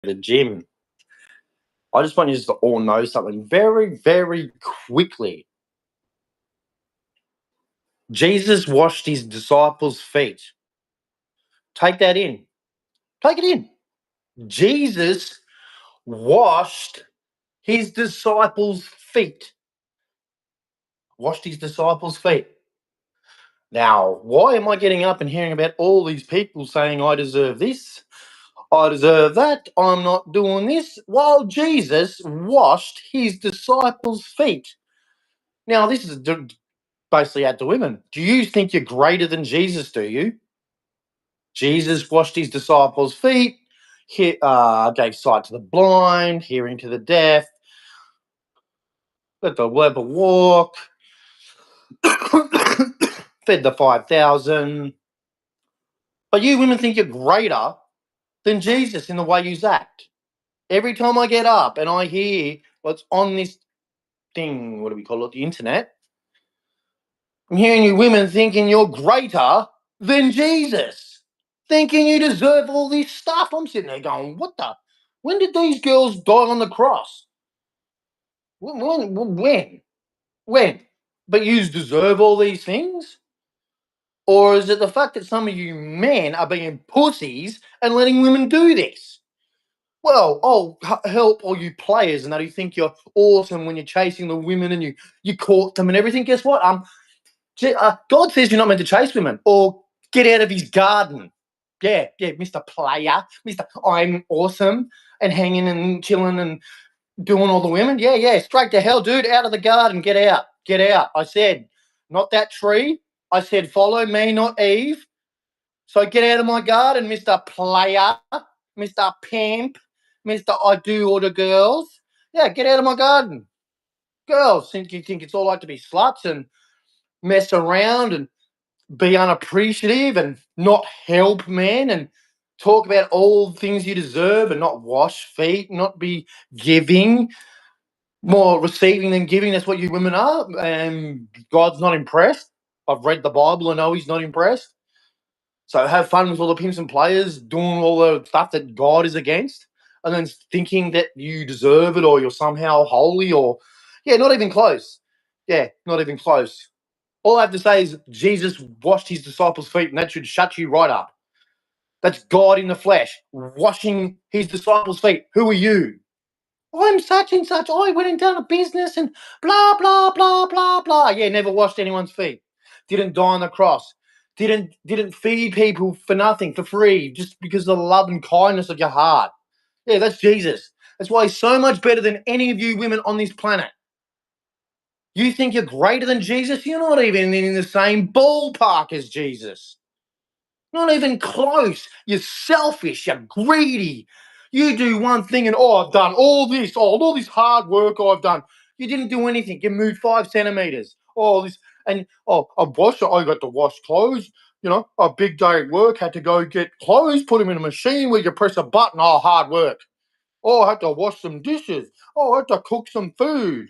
the gym. I just want you to all know something very, very quickly. Jesus washed his disciples' feet. Take that in. Take it in. Jesus washed his disciples' feet. Washed his disciples' feet. Now, why am I getting up and hearing about all these people saying, I deserve this, I deserve that, I'm not doing this, while Jesus washed his disciples' feet? Now, this is basically at the women. Do you think you're greater than Jesus, do you? Jesus washed his disciples' feet, gave sight to the blind, hearing to the deaf, let the leper walk, fed the 5,000. But you women think you're greater than Jesus in the way you act. Every time I get up and I hear what's on this thing, what do we call it, the internet, I'm hearing you women thinking you're greater than Jesus, thinking you deserve all this stuff. I'm sitting there going, what the? When did these girls die on the cross? When? When? But you deserve all these things? Or is it the fact that some of you men are being pussies and letting women do this? Well, help all you players and that who think you're awesome when you're chasing the women and you caught them and everything. Guess what? God says you're not meant to chase women or get out of his garden. Yeah, Mr. Player, Mr. I'm awesome and hanging and chilling and doing all the women. Yeah, straight to hell, dude. Out of the garden. Get out. Get out. I said, not that tree. I said, follow me, not Eve. So get out of my garden, Mr. Player, Mr. Pimp, Mr. I do order girls. Yeah, get out of my garden. Girls, you think it's all right to be sluts and mess around and be unappreciative and not help men and talk about all the things you deserve and not wash feet, not be giving, more receiving than giving. That's what you women are. And God's not impressed. I've read the Bible and know he's not impressed. So have fun with all the pimps and players doing all the stuff that God is against and then thinking that you deserve it or you're somehow holy or, not even close. Yeah, not even close. All I have to say is Jesus washed his disciples' feet, and that should shut you right up. That's God in the flesh washing his disciples' feet. Who are you? I'm such and such. I went and done a business and blah, blah, blah, blah, blah. Yeah, never washed anyone's feet. Didn't die on the cross. Didn't feed people for nothing, for free, just because of the love and kindness of your heart. Yeah, that's Jesus. That's why he's so much better than any of you women on this planet. You think you're greater than Jesus? You're not even in the same ballpark as Jesus. Not even close. You're selfish. You're greedy. You do one thing and, I've done all this. All this hard work I've done. You didn't do anything. You moved 5 centimeters. All this. And, I got to wash clothes. A big day at work, had to go get clothes, put them in a machine where you press a button. Hard work. I had to wash some dishes. I had to cook some food.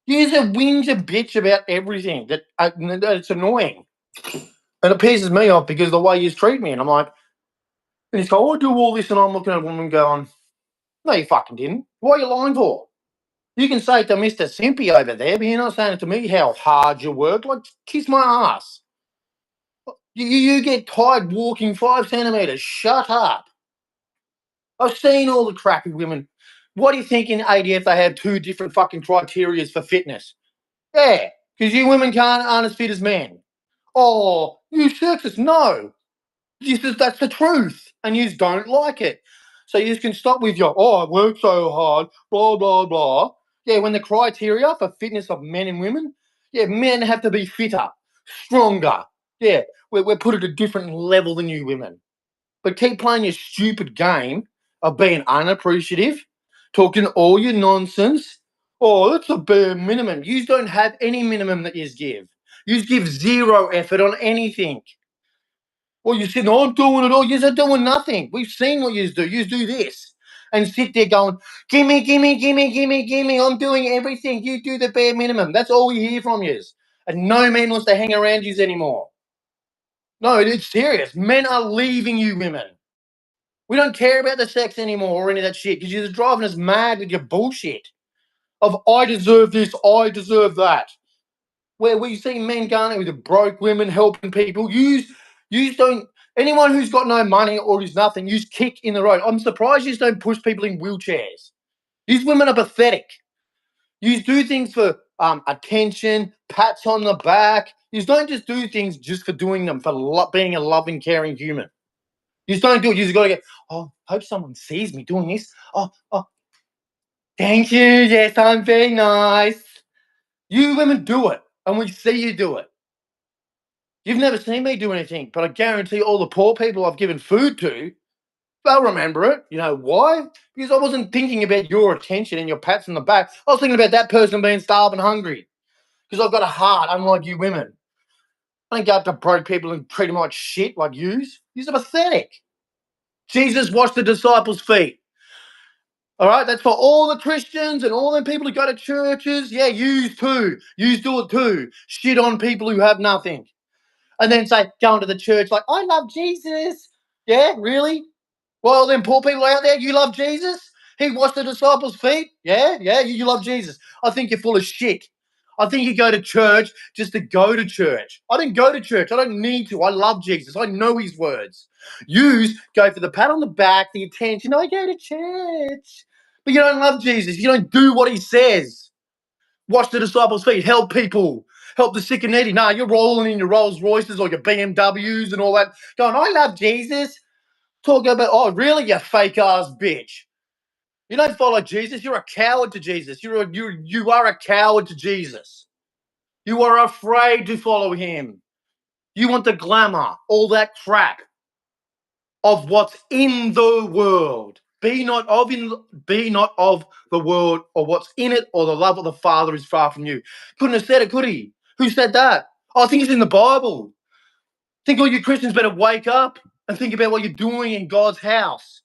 You're a whinge a bitch about everything. That it's annoying. And it pisses me off because of the way you treat me. And I'm like, and he's going, I do all this, and I'm looking at a woman going, no, you fucking didn't. What are you lying for? You can say it to Mr. Simpy over there, but you're not saying it to me how hard you work. Like, kiss my ass. You get tired walking 5 centimeters. Shut up. I've seen all the crappy women. What do you think in ADF they have 2 different fucking criterias for fitness? Yeah, because you women aren't as fit as men. Oh, you sexist. No. That's the truth. And you don't like it. So you can stop with your, I work so hard, blah, blah, blah. Yeah, when the criteria for fitness of men and women, men have to be fitter, stronger. Yeah, we're put at a different level than you women. But keep playing your stupid game of being unappreciative, talking all your nonsense. That's a bare minimum. You don't have any minimum that you give. You give zero effort on anything. Well, you said, no, I'm doing it all. You're doing nothing. We've seen what you do. You do this and sit there going, gimme, gimme, gimme, gimme, gimme. I'm doing everything. You do the bare minimum. That's all we hear from you. And no man wants to hang around you anymore. No, it's serious. Men are leaving you women. We don't care about the sex anymore or any of that shit because you're driving us mad with your bullshit of I deserve this, I deserve that. Where we see men going out with the broke women helping people. You don't anyone who's got no money or who's nothing, use kick in the road. I'm surprised you don't push people in wheelchairs. These women are pathetic. You do things for attention, pats on the back. You don't just do things just for doing them, for being a loving, caring human. You just don't do it. You just got to get, oh, hope someone sees me doing this. Oh, thank you. Yes, I'm very nice. You women do it, and we see you do it. You've never seen me do anything, but I guarantee all the poor people I've given food to, they'll remember it. You know why? Because I wasn't thinking about your attention and your pats on the back. I was thinking about that person being starved and hungry. Because I've got a heart, unlike you women. I don't go up to broke people and treat them like shit, like yous. Yous are pathetic. Jesus washed the disciples' feet. All right, that's for all the Christians and all them people who go to churches. Yeah, yous too. Yous do it too. Shit on people who have nothing. And then say, going to the church like, I love Jesus. Yeah, really? Well, then poor people out there, you love Jesus? He washed the disciples' feet? Yeah, you love Jesus. I think you're full of shit. I think you go to church just to go to church. I didn't go to church. I don't need to. I love Jesus. I know his words. Yous go for the pat on the back, the attention. I go to church. But you don't love Jesus. You don't do what he says. Wash the disciples' feet. Help people. Help the sick and needy. Nah, you're rolling in your Rolls Royces or your BMWs and all that. Going, I love Jesus. Talking about, oh, really, you fake ass bitch. You don't follow Jesus. You're a coward to Jesus. You are a coward to Jesus. You are afraid to follow him. You want the glamour, all that crap of what's in the world. Be not of the world, or what's in it, or the love of the Father is far from you. Couldn't have said it, could he? Who said that? Oh, I think it's in the Bible. I think all you Christians better wake up and think about what you're doing in God's house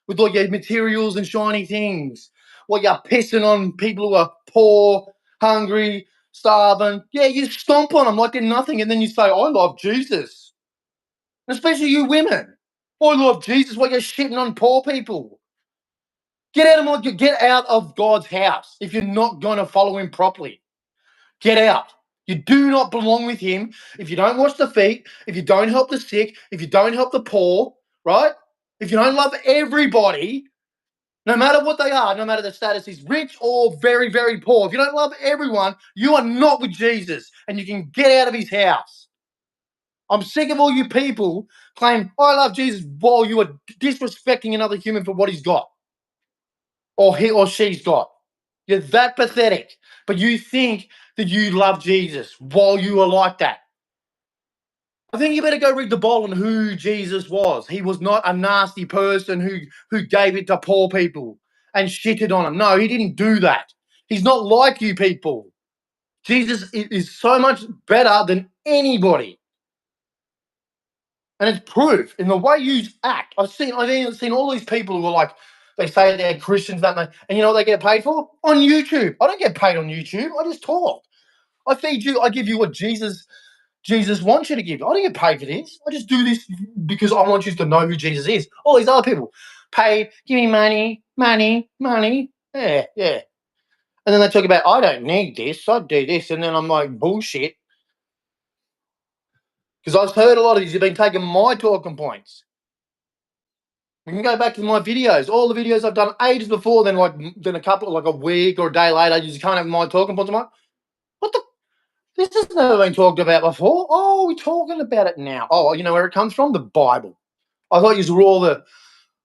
with all your materials and shiny things. What you're pissing on people who are poor, hungry, starving. Yeah, you stomp on them like they're nothing, and then you say, I love Jesus. And especially you women. I love Jesus. What you're shitting on poor people. Get out of God's house if you're not going to follow him properly. Get out. You do not belong with him if you don't wash the feet, if you don't help the sick, if you don't help the poor, right? If you don't love everybody, no matter what they are, no matter the status is rich or very, very poor, if you don't love everyone, you are not with Jesus and you can get out of his house. I'm sick of all you people claim, I love Jesus, while you are disrespecting another human for what he's got or he or she's got. You're that pathetic, but you think that you love Jesus while you are like that. I think you better go read the Bible on who Jesus was. He was not a nasty person who gave it to poor people and shitted on them. No, he didn't do that. He's not like you people. Jesus is so much better than anybody. And it's proof in the way you act. I've seen all these people who are like, they say they're Christians, don't they? And you know what they get paid for? On YouTube. I don't get paid on YouTube. I just talk. I feed you. I give you what Jesus wants you to give. I don't get paid for this. I just do this because I want you to know who Jesus is. All these other people paid, give me money, money, money. Yeah. And then they talk about, I don't need this. I do this. And then I'm like, bullshit. Because I've heard a lot of these have been taking my talking points. We can go back to my videos. All the videos I've done ages before, then a couple, like a week or a day later, you just can't have my talking points. I'm like, what the? This has never been talked about before. Oh, we're talking about it now. Oh, you know where it comes from? The Bible. I thought you were all the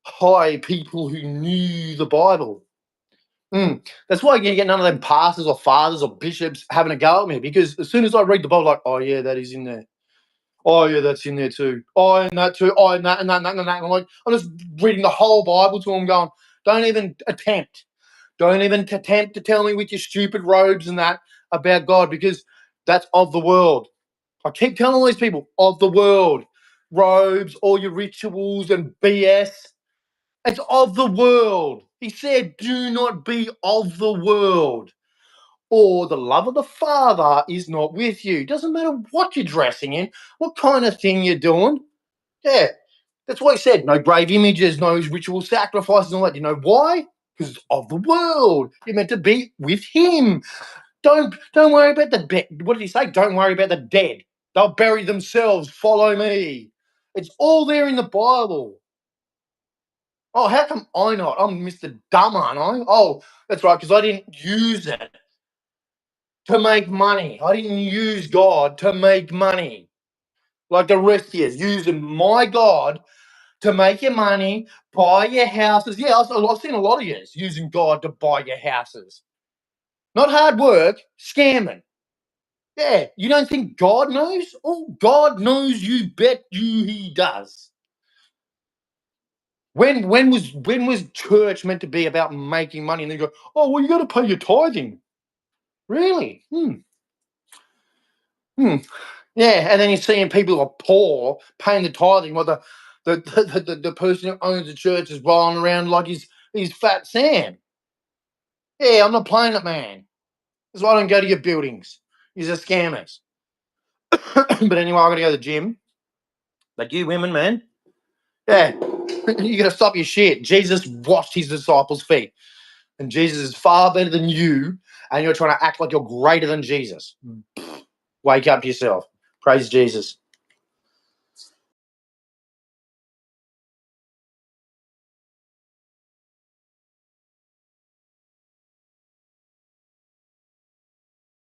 high people who knew the Bible. That's why you get none of them pastors or fathers or bishops having a go at me, because as soon as I read the Bible, like, oh yeah, that is in there. Oh yeah, that's in there too. Oh, and that too. Oh, and that and that and that and that. I'm like, I'm just reading the whole Bible to them, going, don't even attempt. Don't even attempt to tell me with your stupid robes and that about God, because that's of the world. I keep telling all these people of the world, robes, all your rituals and BS. It's of the world. He said, do not be of the world, or the love of the Father is not with you. Doesn't matter what you're dressing in, what kind of thing you're doing. Yeah. That's why he said no grave images, no ritual sacrifices, and all that. You know why? Because of the world. You're meant to be with him. Don't worry about the dead. What did he say? Don't worry about the dead. They'll bury themselves. Follow me. It's all there in the Bible. Oh, how come I not? I'm Mr. Dumb, aren't I? Oh, that's right, because I didn't use it to make money. I didn't use God to make money. Like the rest of you, using my God to make your money, buy your houses. Yeah, I've seen a lot of you using God to buy your houses. Not hard work, scamming. Yeah, you don't think God knows? Oh, God knows, you bet you he does. When was church meant to be about making money? And they go, oh, well, you got to pay your tithing. Really? Yeah, and then you're seeing people who are poor paying the tithing, while the person who owns the church is rolling around like he's Fat Sam. Yeah, I'm not playing it, man. That's why I don't go to your buildings. You're just scammers. But anyway, I got to go to the gym. Like you women, man. Yeah, you got to stop your shit. Jesus washed his disciples' feet. And Jesus is far better than you, and you're trying to act like you're greater than Jesus. Wake up to yourself. Praise Jesus.